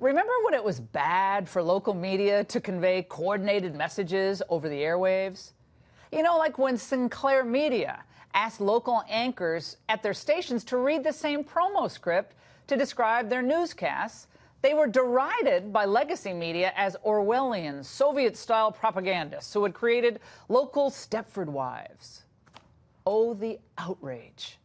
Remember when it was bad for local media to convey coordinated messages over the airwaves? You know, like when Sinclair Media asked local anchors at their stations to read the same promo script to describe their newscasts. They were derided by legacy media as Orwellian, Soviet-style propagandists who had created local Stepford wives. Oh, the outrage.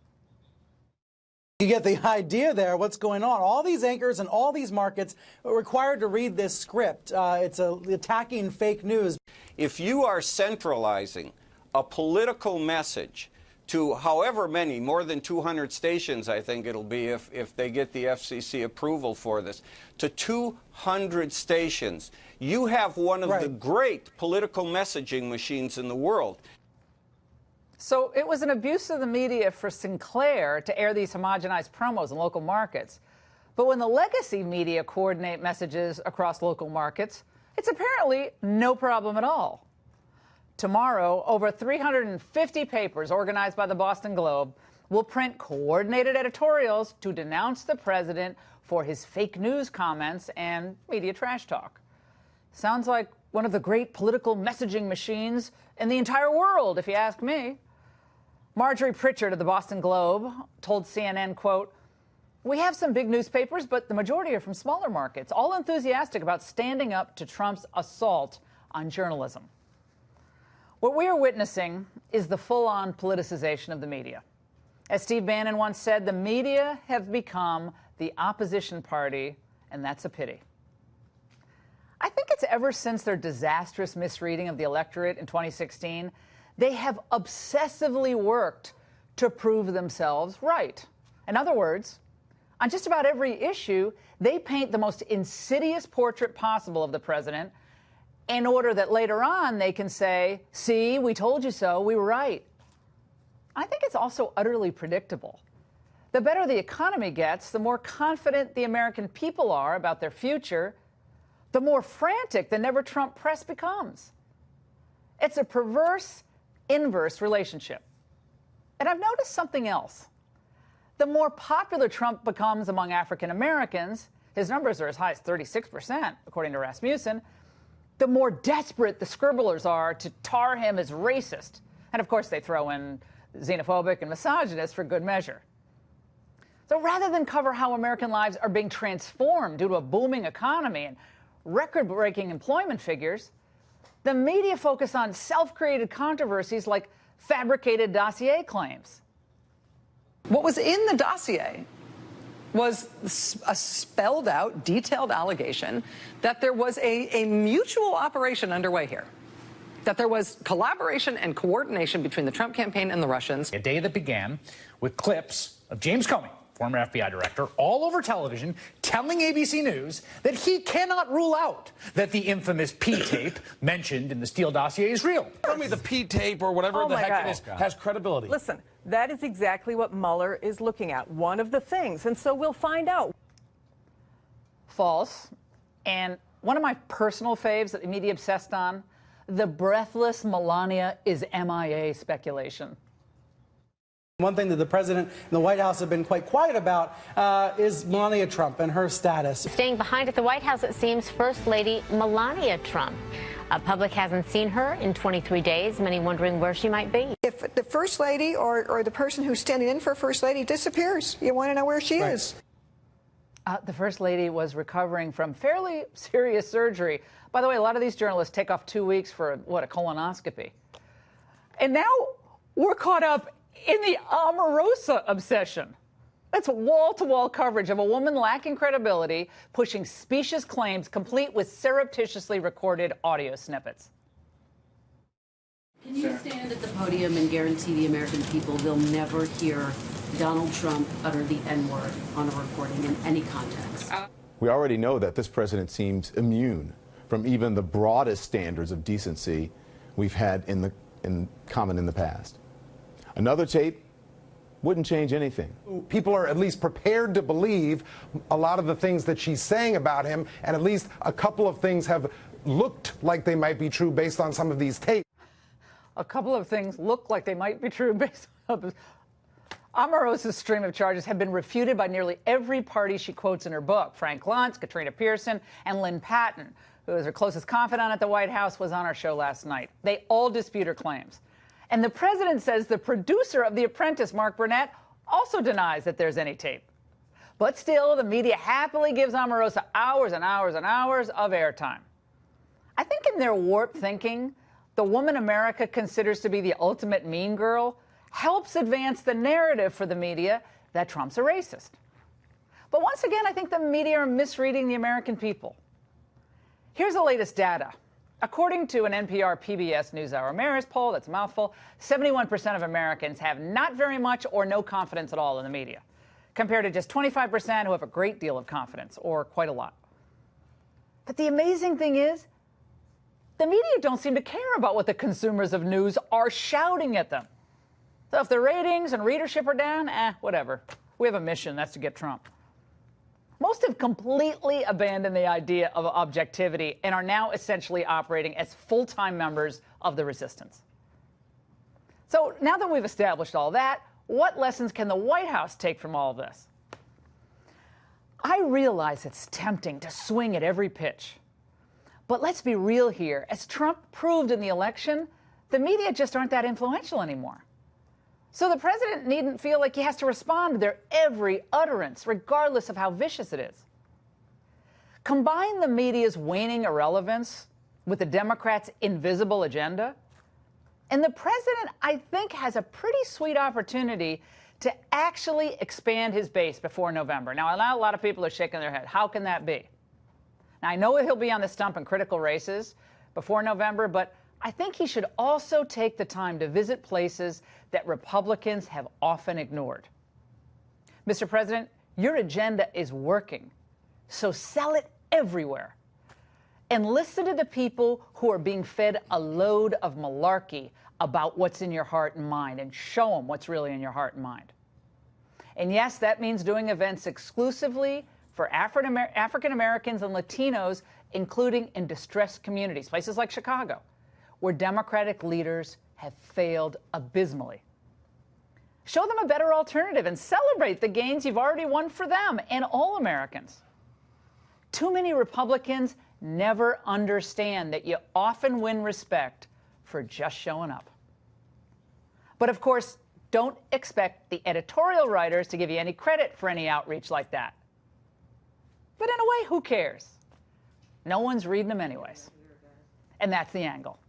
You get the idea there, what's going on. All these anchors and all these markets are required to read this script. It's attacking fake news. If you are centralizing a political message to however many, more than 200 stations, I think it'll be if they get the FCC approval for this, to 200 stations, you have one of the great political messaging machines in the world. So it was an abuse of the media for Sinclair to air these homogenized promos in local markets. But when the legacy media coordinate messages across local markets, it's apparently no problem at all. Tomorrow, over 350 papers organized by the Boston Globe will print coordinated editorials to denounce the president for his fake news comments and media trash talk. Sounds like one of the great political messaging machines in the entire world, if you ask me. Marjorie Pritchard of the Boston Globe told CNN, quote, "We have some big newspapers, but the majority are from smaller markets, all enthusiastic about standing up to Trump's assault on journalism." What we are witnessing is the full-on politicization of the media. As Steve Bannon once said, the media have become the opposition party, and that's a pity. I think it's ever since their disastrous misreading of the electorate in 2016, they have obsessively worked to prove themselves right. In other words, on just about every issue, they paint the most insidious portrait possible of the president in order that later on they can say, "See, we told you so, we were right." I think it's also utterly predictable. The better the economy gets, the more confident the American people are about their future, the more frantic the never-Trump press becomes. It's a perverse, inverse relationship. And I've noticed something else. The more popular Trump becomes among African Americans, his numbers are as high as 36%, according to Rasmussen, the more desperate the scribblers are to tar him as racist. And of course, they throw in xenophobic and misogynist for good measure. So rather than cover how American lives are being transformed due to a booming economy and record-breaking employment figures, the media focus on self-created controversies like fabricated dossier claims. What was in the dossier was a spelled-out, detailed allegation that there was a mutual operation underway here, that there was collaboration and coordination between the Trump campaign and the Russians. A day that began with clips of James Comey, former FBI director, all over television, telling ABC News that he cannot rule out that the infamous P tape mentioned in the Steele dossier is real. Tell me the P tape or whatever the heck it is has credibility. Listen, that is exactly what Mueller is looking at, one of the things, and so we'll find out. False. And one of my personal faves that the media obsessed on, the breathless Melania is MIA speculation. One thing that the president and the White House have been quite quiet about is Melania Trump and her status. Staying behind at the White House, it seems, First Lady Melania Trump. The public hasn't seen her in 23 days, many wondering where she might be. If the First Lady or the person who's standing in for First Lady disappears, you want to know where she is. The First Lady was recovering from fairly serious surgery. By the way, a lot of these journalists take off 2 weeks for, a colonoscopy. And now we're caught up in the Omarosa obsession. That's wall-to-wall coverage of a woman lacking credibility, pushing specious claims complete with surreptitiously recorded audio snippets. Can you stand at the podium and guarantee the American people they'll never hear Donald Trump utter the N-word on a recording in any context? We already know that this president seems immune from even the broadest standards of decency we've had in common in the past. Another tape wouldn't change anything. People are at least prepared to believe a lot of the things that she's saying about him, and at least a couple of things have looked like they might be true based on some of these tapes. A couple of things look like they might be true based on... Omarosa's stream of charges have been refuted by nearly every party she quotes in her book. Frank Luntz, Katrina Pearson, and Lynn Patton, who is her closest confidant at the White House, was on our show last night. They all dispute her claims. And the president says the producer of The Apprentice, Mark Burnett, also denies that there's any tape. But still, the media happily gives Omarosa hours and hours and hours of airtime. I think in their warped thinking, the woman America considers to be the ultimate mean girl helps advance the narrative for the media that Trump's a racist. But once again, I think the media are misreading the American people. Here's the latest data. According to an NPR PBS NewsHour Marist poll, that's a mouthful, 71% of Americans have not very much or no confidence at all in the media, compared to just 25% who have a great deal of confidence, or quite a lot. But the amazing thing is, the media don't seem to care about what the consumers of news are shouting at them. So if the ratings and readership are down, whatever. We have a mission, that's to get Trump. Most have completely abandoned the idea of objectivity and are now essentially operating as full-time members of the resistance. So now that we've established all that, what lessons can the White House take from all of this? I realize it's tempting to swing at every pitch. But let's be real here. As Trump proved in the election, the media just aren't that influential anymore. So the president needn't feel like he has to respond to their every utterance, regardless of how vicious it is. Combine the media's waning irrelevance with the Democrats' invisible agenda, and the president, I think, has a pretty sweet opportunity to actually expand his base before November. Now, I know a lot of people are shaking their head. How can that be? Now, I know he'll be on the stump in critical races before November, but I think he should also take the time to visit places that Republicans have often ignored. Mr. President, your agenda is working, so sell it everywhere. And listen to the people who are being fed a load of malarkey about what's in your heart and mind, and show them what's really in your heart and mind. And yes, that means doing events exclusively for African Americans and Latinos, including in distressed communities, places like Chicago, where Democratic leaders have failed abysmally. Show them a better alternative and celebrate the gains you've already won for them and all Americans. Too many Republicans never understand that you often win respect for just showing up. But of course, don't expect the editorial writers to give you any credit for any outreach like that. But in a way, who cares? No one's reading them anyways. And that's the angle.